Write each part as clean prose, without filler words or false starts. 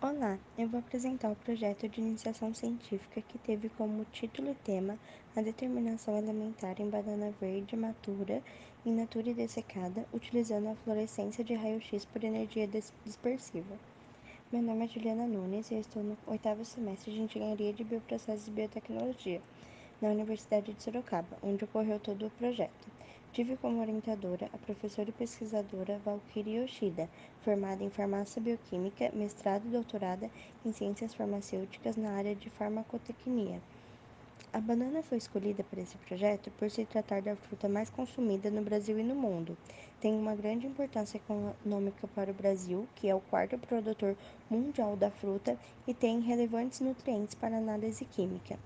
Olá, eu vou apresentar o projeto de iniciação científica que teve como título e tema a determinação elementar em banana verde matura, in natura e dessecada, utilizando a fluorescência de raio-x por energia dispersiva. Meu nome é Juliana Nunes e eu estou no 8º semestre de Engenharia de Bioprocessos e Biotecnologia, na Universidade de Sorocaba, onde ocorreu todo o projeto. Tive como orientadora a professora e pesquisadora Valkyrie Yoshida, formada em farmácia bioquímica, mestrado e doutorada em ciências farmacêuticas na área de farmacotecnia. A banana foi escolhida para esse projeto por se tratar da fruta mais consumida no Brasil e no mundo. Tem uma grande importância econômica para o Brasil, que é o quarto produtor mundial da fruta, e tem relevantes nutrientes para análise química.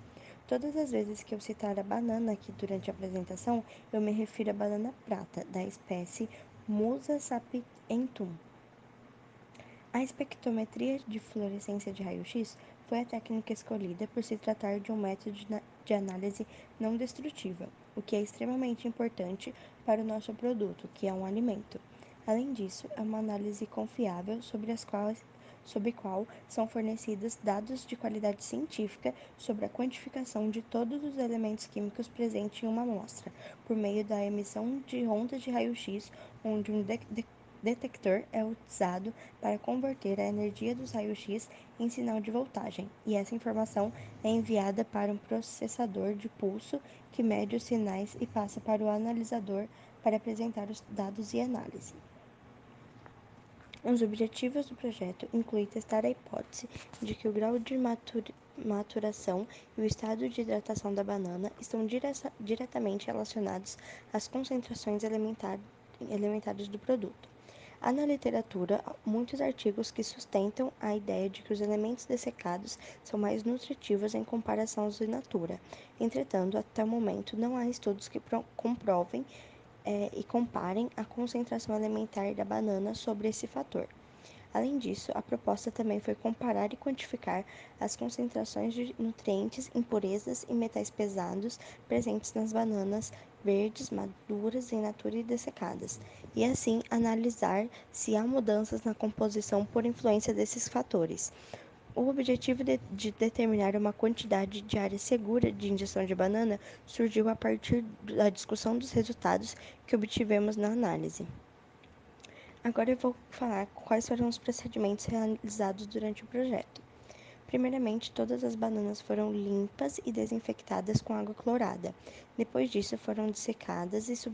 Todas as vezes que eu citar a banana aqui durante a apresentação, eu me refiro à banana prata, da espécie Musa sapientum. A espectrometria de fluorescência de raio-x foi a técnica escolhida por se tratar de um método de análise não destrutiva, o que é extremamente importante para o nosso produto, que é um alimento. Além disso, é uma análise confiável sobre qual são fornecidos dados de qualidade científica sobre a quantificação de todos os elementos químicos presentes em uma amostra, por meio da emissão de ondas de raio-x, onde um detector é utilizado para converter a energia dos raios-x em sinal de voltagem, e essa informação é enviada para um processador de pulso que mede os sinais e passa para o analisador para apresentar os dados e análise. Os objetivos do projeto incluem testar a hipótese de que o grau de maturação e o estado de hidratação da banana estão diretamente relacionados às concentrações elementares do produto. Há na literatura muitos artigos que sustentam a ideia de que os elementos dessecados são mais nutritivos em comparação aos in natura. Entretanto, até o momento não há estudos que comprovem e comparem a concentração elementar da banana sobre esse fator. Além disso, a proposta também foi comparar e quantificar as concentrações de nutrientes, impurezas e metais pesados presentes nas bananas verdes, maduras, in natura e dessecadas, e assim analisar se há mudanças na composição por influência desses fatores. O objetivo de determinar uma quantidade diária segura de ingestão de banana surgiu a partir da discussão dos resultados que obtivemos na análise. Agora eu vou falar quais foram os procedimentos realizados durante o projeto. Primeiramente, todas as bananas foram limpas e desinfectadas com água clorada. Depois disso, foram dessecadas e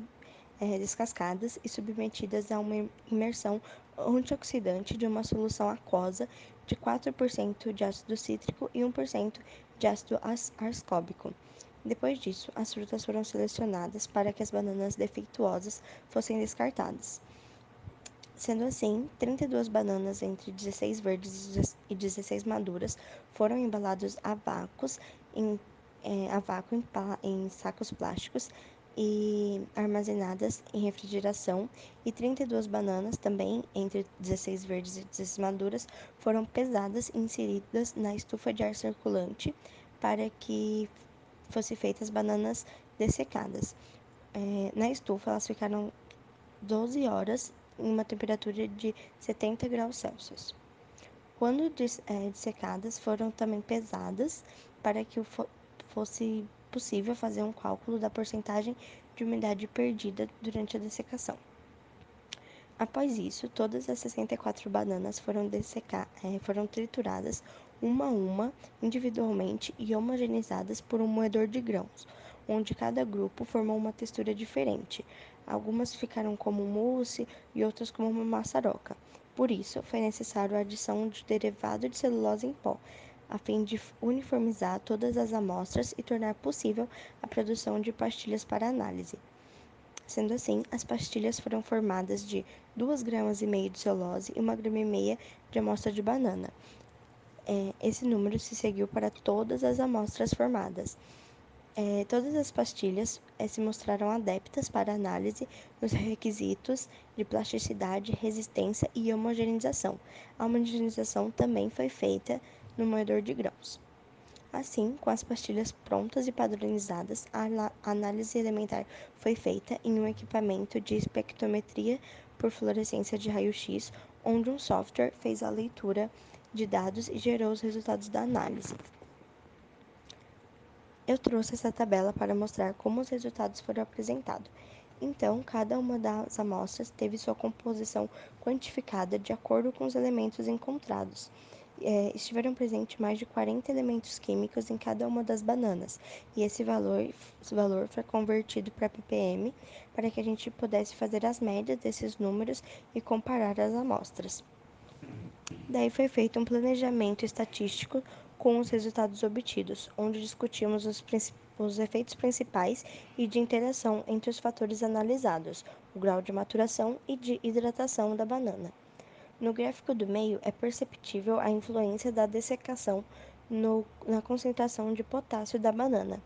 descascadas e submetidas a uma imersão antioxidante de uma solução aquosa de 4% de ácido cítrico e 1% de ácido ascórbico. Depois disso, as frutas foram selecionadas para que as bananas defeituosas fossem descartadas. Sendo assim, 32 bananas entre 16 verdes e 16 maduras foram embaladas a vácuo em sacos plásticos e armazenadas em refrigeração, e 32 bananas, também entre 16 verdes e 16 maduras, foram pesadas e inseridas na estufa de ar circulante para que fossem feitas bananas dessecadas. Na estufa, elas ficaram 12 horas em uma temperatura de 70 graus Celsius. Quando dissecadas, foram também pesadas para que fosse possível fazer um cálculo da porcentagem de umidade perdida durante a dessecação. Após isso, todas as 64 bananas foram trituradas uma a uma, individualmente e homogeneizadas por um moedor de grãos, onde cada grupo formou uma textura diferente. Algumas ficaram como mousse e outras como uma maçaroca. Por isso, foi necessário a adição de derivado de celulose em pó, a fim de uniformizar todas as amostras e tornar possível a produção de pastilhas para análise. Sendo assim, as pastilhas foram formadas de 2,5 gramas de celulose e 1,5 grama de amostra de banana. Esse número se seguiu para todas as amostras formadas. Todas as pastilhas se mostraram adeptas para análise nos requisitos de plasticidade, resistência e homogeneização. A homogeneização também foi feita no moedor de grãos. Assim, com as pastilhas prontas e padronizadas, a análise elementar foi feita em um equipamento de espectrometria por fluorescência de raio-x, onde um software fez a leitura de dados e gerou os resultados da análise. Eu trouxe essa tabela para mostrar como os resultados foram apresentados. Então, cada uma das amostras teve sua composição quantificada de acordo com os elementos encontrados. Estiveram presentes mais de 40 elementos químicos em cada uma das bananas, e esse valor foi convertido para ppm para que a gente pudesse fazer as médias desses números e comparar as amostras. Daí foi feito um planejamento estatístico com os resultados obtidos, onde discutimos os efeitos principais e de interação entre os fatores analisados, o grau de maturação e de hidratação da banana. No gráfico do meio é perceptível a influência da dessecação na concentração de potássio da banana.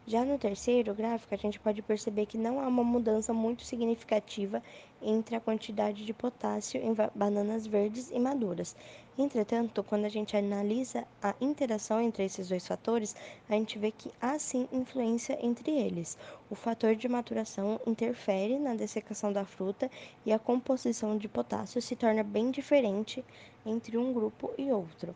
Já no terceiro gráfico, a gente pode perceber que não há uma mudança muito significativa entre a quantidade de potássio em bananas verdes e maduras. Entretanto, quando a gente analisa a interação entre esses dois fatores, a gente vê que há sim influência entre eles. O fator de maturação interfere na dessecação da fruta e a composição de potássio se torna bem diferente entre um grupo e outro.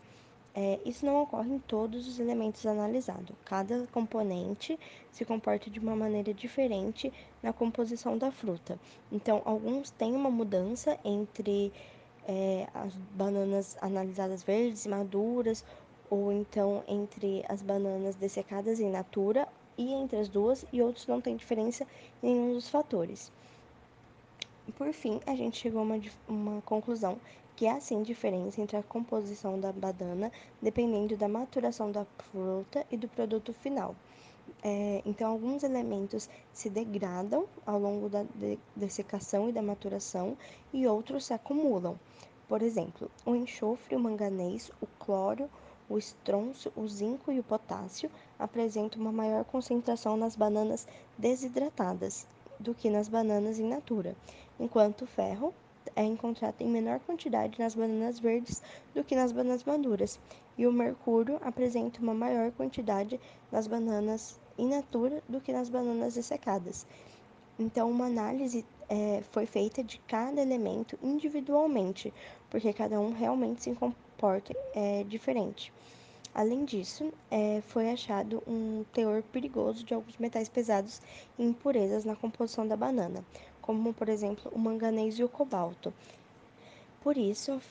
Isso não ocorre em todos os elementos analisados. Cada componente se comporta de uma maneira diferente na composição da fruta. Então, alguns têm uma mudança entre as bananas analisadas verdes e maduras, ou então entre as bananas dessecadas em natura e entre as duas, e outros não têm diferença em nenhum dos fatores. Por fim, a gente chegou a uma conclusão que há sim diferença entre a composição da banana dependendo da maturação da fruta e do produto final. Então, alguns elementos se degradam ao longo da dessecação e da maturação e outros se acumulam. Por exemplo, o enxofre, o manganês, o cloro, o estrôncio, o zinco e o potássio apresentam uma maior concentração nas bananas desidratadas do que nas bananas in natura, enquanto o ferro é encontrado em menor quantidade nas bananas verdes do que nas bananas maduras, e o mercúrio apresenta uma maior quantidade nas bananas in natura do que nas bananas dessecadas. Então, uma análise foi feita de cada elemento individualmente, porque cada um realmente se comporta diferente. Além disso, foi achado um teor perigoso de alguns metais pesados e impurezas na composição da banana, como, por exemplo, o manganês e o cobalto. Por isso,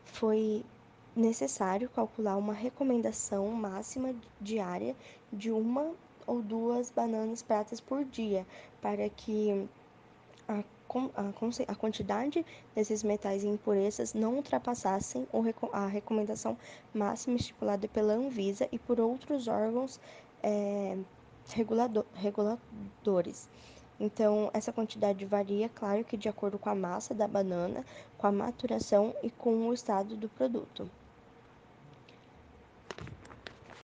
foi necessário calcular uma recomendação máxima diária de uma ou duas bananas pratas por dia, para que a quantidade desses metais e impurezas não ultrapassassem a recomendação máxima estipulada pela Anvisa e por outros órgãos reguladores. Então, essa quantidade varia, claro que de acordo com a massa da banana, com a maturação e com o estado do produto.